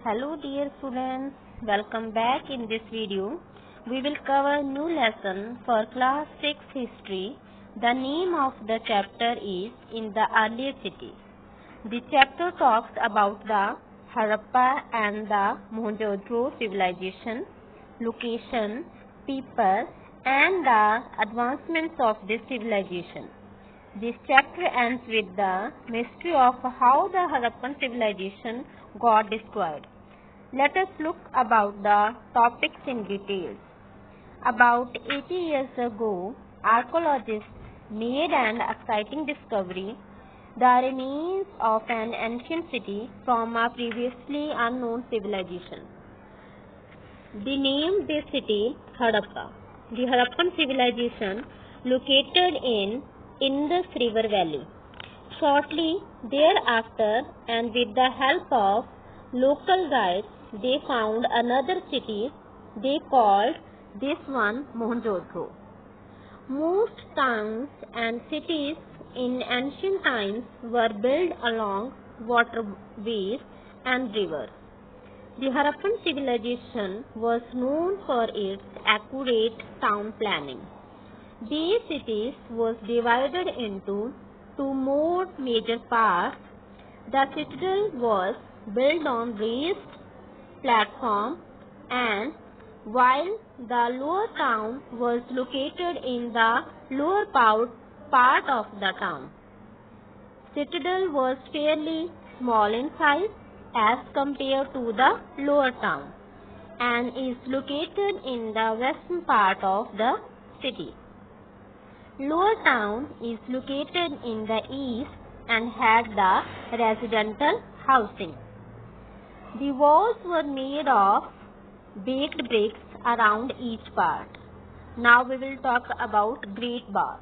Hello dear students, welcome back. In this video, we will cover new lesson for class 6 history. The name of the chapter is In the Earlier Cities. The chapter talks about the Harappa and the Mohenjo-daro civilization, location, people and the advancements of this civilization. This chapter ends with the mystery of how the Harappan civilization got destroyed. Let us look about the topics in detail. About 80 years ago, archaeologists made an exciting discovery, the remains of an ancient city from a previously unknown civilization. They named this city Harappa. The Harappan civilization located in Indus River Valley. Shortly thereafter, and with the help of local guides, they found another city. They called this one Mohenjo-daro. Most towns and cities in ancient times were built along waterways and rivers. The Harappan civilization was known for its accurate town planning. These cities was divided into two more major parts. The citadel was built on raised platform, and while the lower town was located in the lower part of the town. Citadel was fairly small in size as compared to the lower town and is located in the western part of the city. Lower town is located in the east and had the residential housing. The walls were made of baked bricks around each part. Now we will talk about Great Bath.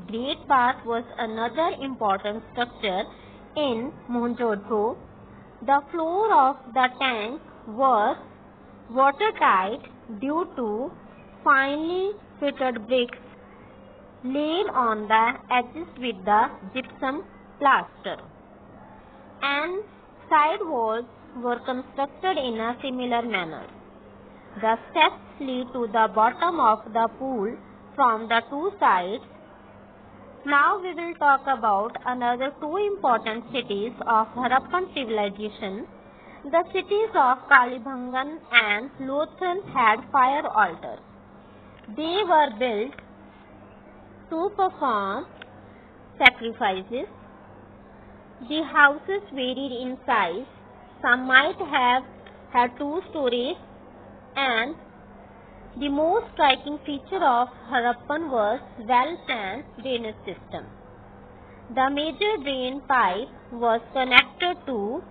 Great Bath was another important structure in Mohenjo-daro. The floor of the tank was watertight due to finely fitted bricks laid on the edges with the gypsum plaster, and side walls were constructed in a similar manner. The steps lead to the bottom of the pool from the two sides. Now we will talk about another two important cities of Harappan civilization. The cities of Kalibangan and Lothal had fire altars. They were built to perform sacrifices. The houses varied in size. Some might have had 2 stories, and the most striking feature of Harappan was well-planned drainage system. The major drain pipe was connected to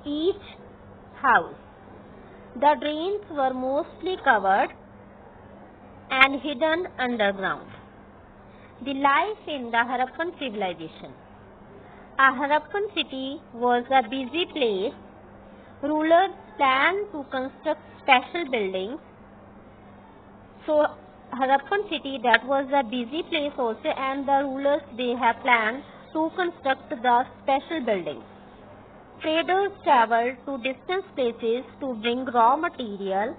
each house. The drains were mostly covered and hidden underground. The life in the Harappan civilization. A Harappan city was a busy place. Rulers planned to construct special buildings. So Harappan city, that was a busy place also, and the rulers, they have planned to construct the special buildings. Traders traveled to distant places to bring raw material,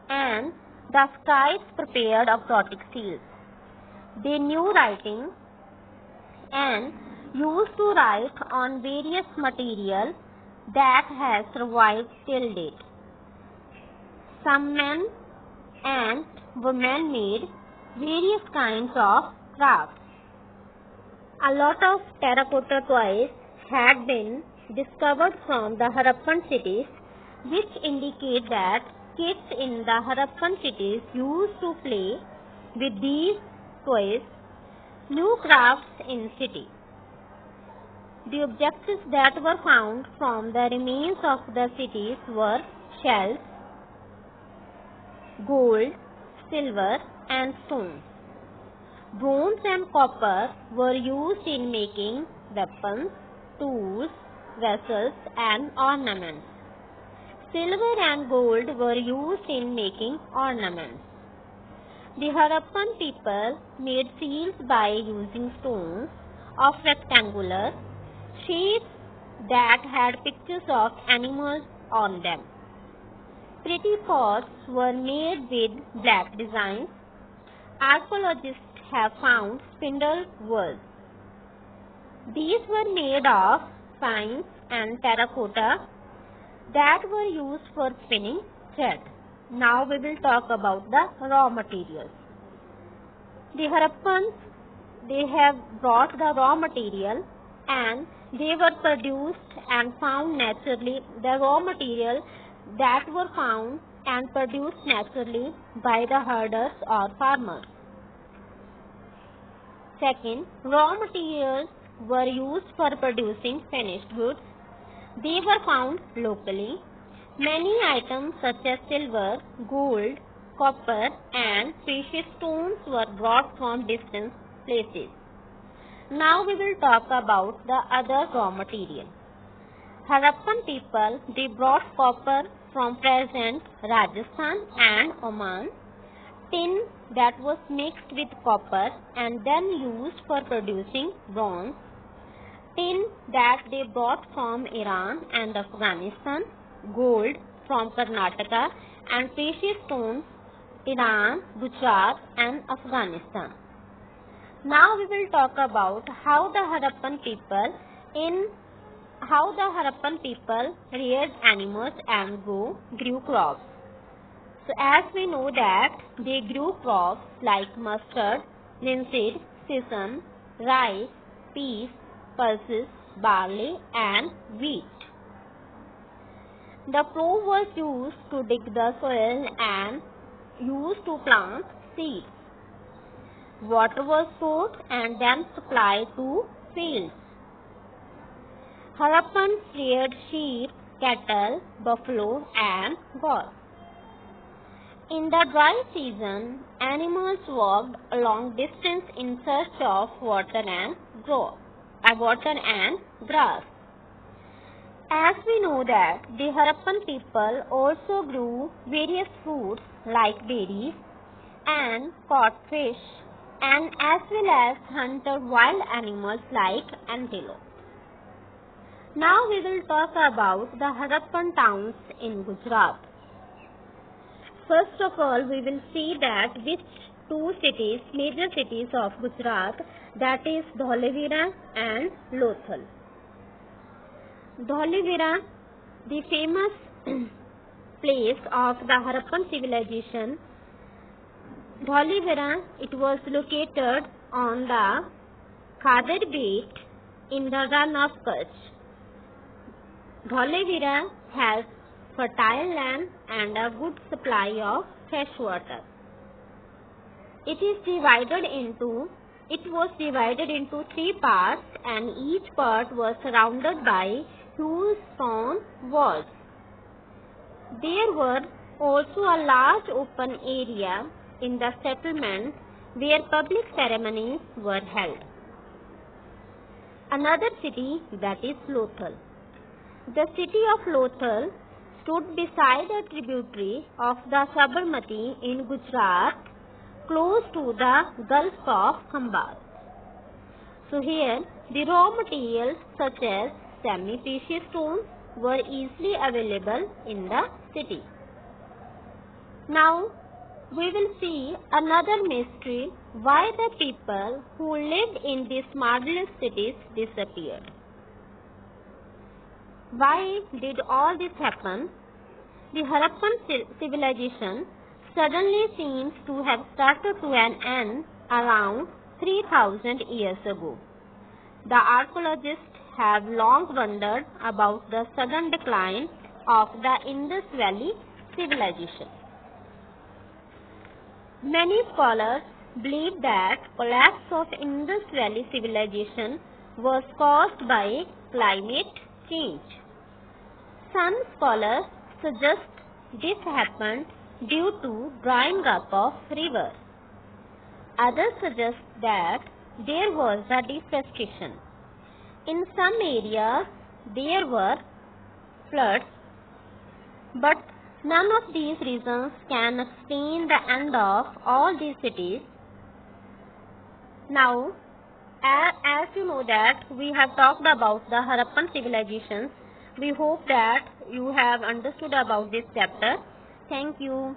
and the scribes prepared aquatic seals. They knew writing and used to write on various material that has survived till date. Some men and women made various kinds of crafts. A lot of terracotta toys had been discovered from the Harappan cities, which indicate that kids in the Harappan cities used to play with these toys. New crafts in city. The objects that were found from the remains of the cities were shells, gold, silver and stones. Bronze and copper were used in making weapons, tools, vessels and ornaments. Silver and gold were used in making ornaments. The Harappan people made seals by using stones of rectangular shapes that had pictures of animals on them. Pretty pots were made with black designs. Archaeologists have found spindle wheels. These were made of pine and terracotta that were used for spinning thread. Now we will talk about the raw materials. The Harappans, they have brought the raw material and they were produced and found naturally. The raw material that were found and produced naturally by the herders or farmers. Second, raw materials were used for producing finished goods. They were found locally. Many items such as silver, gold, copper and precious stones were brought from distant places. Now we will talk about the other raw material. Harappan people, they brought copper from present Rajasthan and Oman, tin that was mixed with copper and then used for producing bronze, tin that they brought from Iran and Afghanistan, gold from Karnataka and precious stones Iran, Gujarat and Afghanistan. Now we will talk about how the Harappan people reared animals and grew crops. So as we know that they grew crops like mustard, linseed, sesame, rice, peas, pulses, barley and wheat. The plough was used to dig the soil and used to plant seeds. Water was stored and then supplied to fields. Harappans reared sheep, cattle, buffalo and goats. In the dry season, animals walked a long distance in search of water and grass. As we know that the Harappan people also grew various fruits like berries and caught fish and as well as hunted wild animals like antelope. Now we will talk about the Harappan towns in Gujarat. First of all, we will see that which two cities, major cities of Gujarat, that is Dholavira and Lothal. Dholavira, the famous place of the Harappan civilization. Dholavira, it was located on the Khadar Belt in the run of Kutch. Dholavira has fertile land and a good supply of fresh water. It was divided into three parts and each part was surrounded by huge stone walls. There were also a large open area in the settlement where public ceremonies were held. Another city, that is Lothal. The city of Lothal stood beside a tributary of the Sabarmati in Gujarat, close to the Gulf of Khambhat. So here, the raw materials such as semi-precious stones were easily available in the city. Now, we will see another mystery, why the people who lived in these marvelous cities disappeared. Why did all this happen? The Harappan civilization suddenly seems to have started to an end around 3000 years ago. The archaeologists have long wondered about the sudden decline of the Indus Valley civilization. Many scholars believe that collapse of Indus Valley civilization was caused by climate change. Some scholars suggest this happened due to drying up of rivers. Others suggest that there was a deforestation. In some areas there were floods, but none of these reasons can explain the end of all these cities. Now, as you know that we have talked about the Harappan civilizations, we hope that you have understood about this chapter. Thank you.